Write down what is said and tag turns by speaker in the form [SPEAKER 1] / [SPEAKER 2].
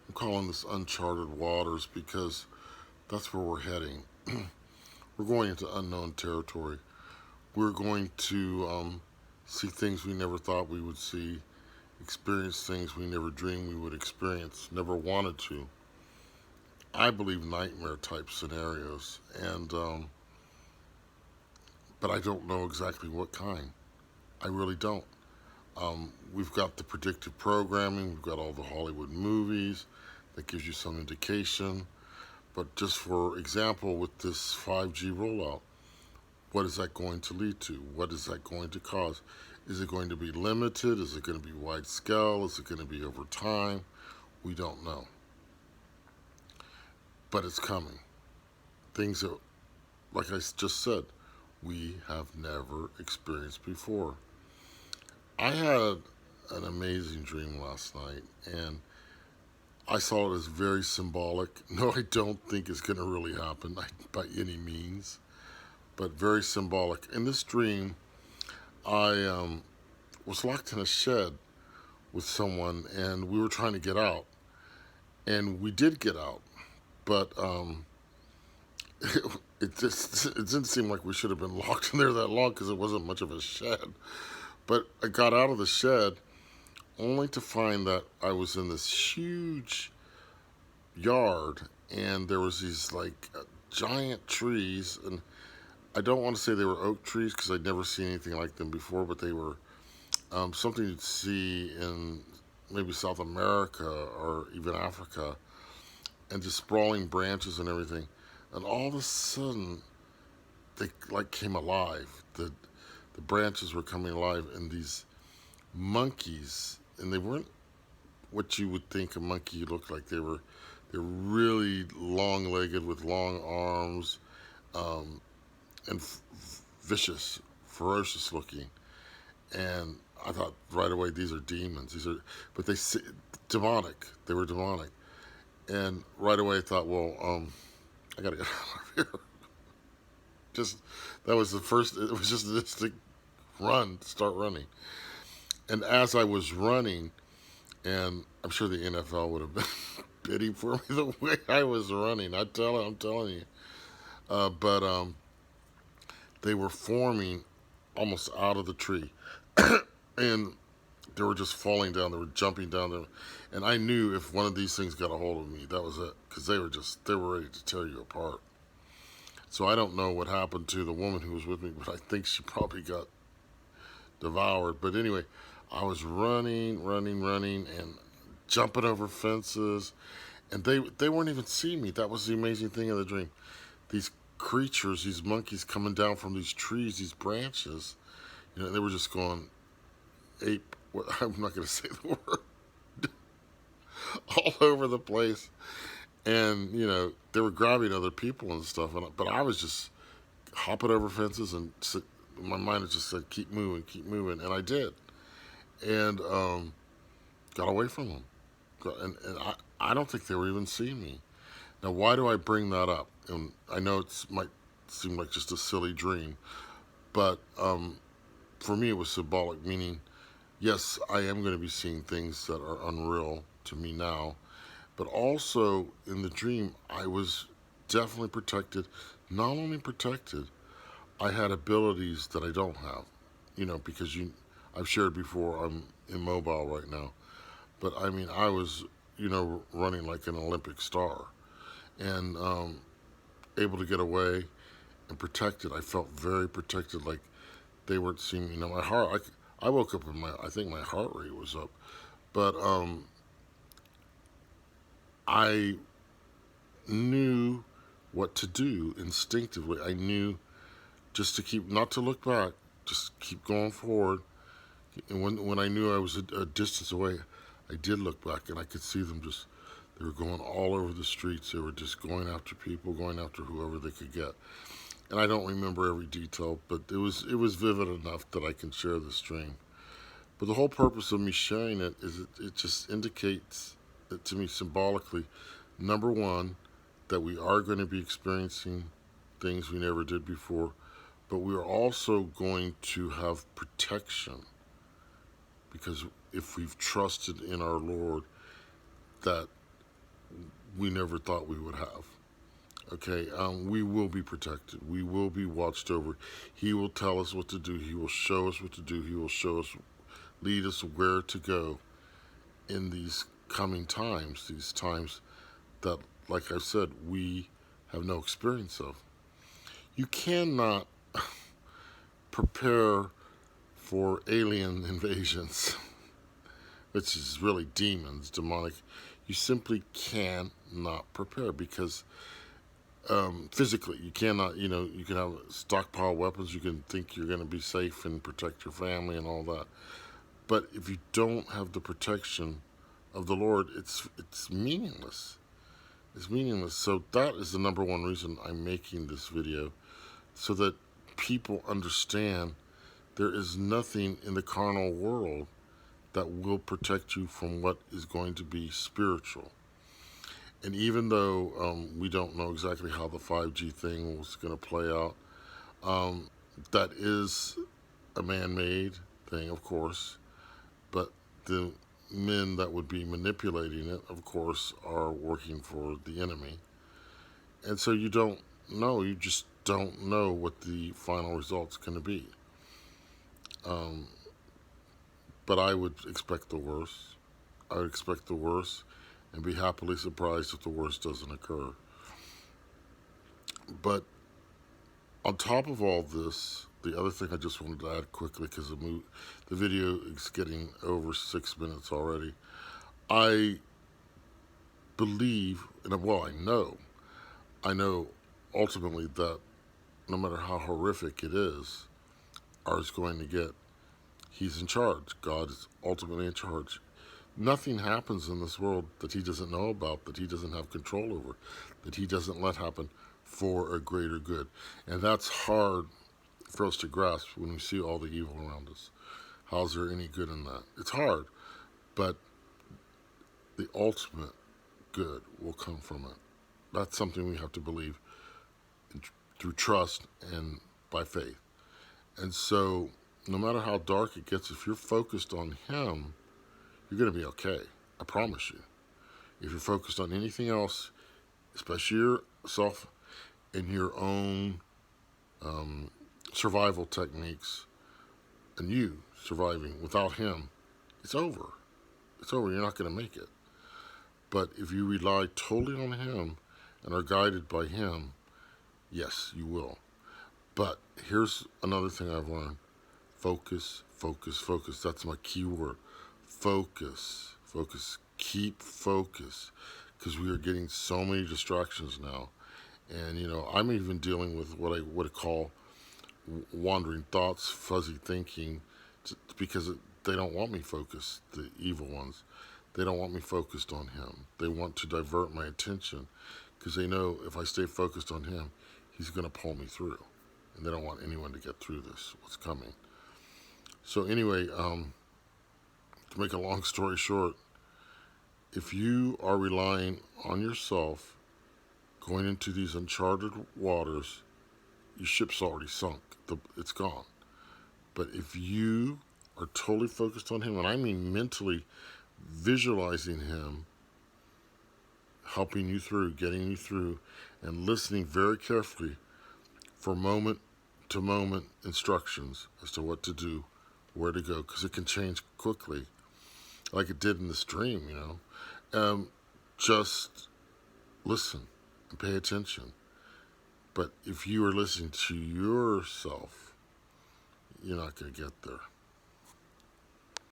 [SPEAKER 1] I'm calling this Uncharted Waters because that's where we're heading. We're going into unknown territory. We're going to see things we never thought we would see, experience things we never dreamed we would experience, never wanted to. I believe nightmare type scenarios, and but I don't know exactly what kind. I really don't. We've got the predictive programming, we've got all the Hollywood movies that gives you some indication. But just for example, with this 5G rollout, what is that going to lead to? What is that going to cause? Is it going to be limited? Is it going to be wide scale? Is it going to be over time? We don't know. But it's coming. Things that, like I just said, we have never experienced before. I had an amazing dream last night, and I saw it as very symbolic. No, I don't think it's going to really happen by any means, but very symbolic. In this dream, I was locked in a shed with someone, and we were trying to get out, and we did get out, but it didn't seem like we should have been locked in there that long because it wasn't much of a shed. But I got out of the shed only to find that I was in this huge yard, and there was these like giant trees, and I don't want to say they were oak trees because I'd never seen anything like them before, but they were something you'd see in maybe South America or even Africa, and just sprawling branches and everything. And all of a sudden, they like came alive. The branches were coming alive, and these monkeys, and they weren't what you would think a monkey looked like. They were really long-legged with long arms, um, and vicious, ferocious looking. And I thought right away, these are demons. But demonic. They were demonic. And right away, I thought, well, I gotta get out of here. Just that was the first. It was just an instant run, start running. And as I was running, and I'm sure the NFL would have been bidding for me the way I was running. I'm telling you. But they were forming almost out of the tree, and they were just falling down. They were jumping down there, and I knew if one of these things got a hold of me, that was it, because they were ready to tear you apart. So I don't know what happened to the woman who was with me, but I think she probably got devoured. But anyway, I was running, running, running, and jumping over fences, and they weren't even seeing me. That was the amazing thing of the dream. These creatures, these monkeys coming down from these trees, these branches, they were just going ape. I'm not going to say the word. All over the place, and they were grabbing other people and stuff. But I was just hopping over fences, and my mind had just said, keep moving, and I did, and got away from them. And I don't think they were even seeing me. Now, why do I bring that up? And I know it might seem like just a silly dream, but for me it was symbolic, meaning, yes, I am going to be seeing things that are unreal to me now, but also in the dream, I was definitely protected. Not only protected, I had abilities that I don't have, because I've shared before, I'm immobile right now. But I mean, I was, running like an Olympic star, and able to get away and protected. I felt very protected, like they weren't seeing me. My heart, I woke up and I think my heart rate was up. But I knew what to do instinctively. I knew just to not to look back, just keep going forward. And when I knew I was a distance away, I did look back, and I could see them just, they were going all over the streets. They were just going after people, going after whoever they could get. And I don't remember every detail, but it was vivid enough that I can share this dream. But the whole purpose of me sharing it is it just indicates it to me symbolically, number one, that we are going to be experiencing things we never did before, but we are also going to have protection, because if we've trusted in our Lord, that we never thought we would have. Okay, we will be protected. We will be watched over. He will tell us what to do. He will show us what to do. He will show us, lead us where to go in these coming times, these times that, like I said, we have no experience of. You cannot prepare for alien invasions, which is really demons, demonic. You simply cannot prepare because physically you cannot. You can have stockpile weapons. You can think you're going to be safe and protect your family and all that. But if you don't have the protection of the Lord, it's meaningless. It's meaningless. So that is the number one reason I'm making this video, so that people understand there is nothing in the carnal world that will protect you from what is going to be spiritual. And even though we don't know exactly how the 5G thing was going to play out, that is a man-made thing, of course. But the men that would be manipulating it, of course, are working for the enemy. And so you don't know. You just don't know what the final result's going to be. But I would expect the worst. I would expect the worst and be happily surprised if the worst doesn't occur. But on top of all this, the other thing I just wanted to add quickly, because the video is getting over 6 minutes already. I believe, and well, I know ultimately that no matter how horrific it is, or it's going to get, He's in charge. God is ultimately in charge. Nothing happens in this world that He doesn't know about, that He doesn't have control over, that He doesn't let happen for a greater good. And that's hard for us to grasp when we see all the evil around us. How's there any good in that? It's hard, but the ultimate good will come from it. That's something we have to believe through trust and by faith. And so, no matter how dark it gets, if you're focused on Him, you're going to be okay. I promise you. If you're focused on anything else, especially yourself and your own survival techniques, and you surviving without Him, it's over. It's over. You're not going to make it. But if you rely totally on Him and are guided by Him, yes, you will. But here's another thing I've learned. Focus, focus, focus. That's my key word. Focus, focus. Keep focus. Because we are getting so many distractions now. And, I'm even dealing with what I would call wandering thoughts, fuzzy thinking, because they don't want me focused, the evil ones. They don't want me focused on Him. They want to divert my attention because they know if I stay focused on Him, He's going to pull me through. And they don't want anyone to get through this, what's coming. So anyway, to make a long story short, if you are relying on yourself going into these uncharted waters, your ship's already sunk. It's gone. But if you are totally focused on Him, and I mean mentally visualizing Him helping you through, getting you through, and listening very carefully for moment-to-moment instructions as to what to do, where to go, because it can change quickly, like it did in this dream, just listen and pay attention. But if you are listening to yourself, you're not going to get there.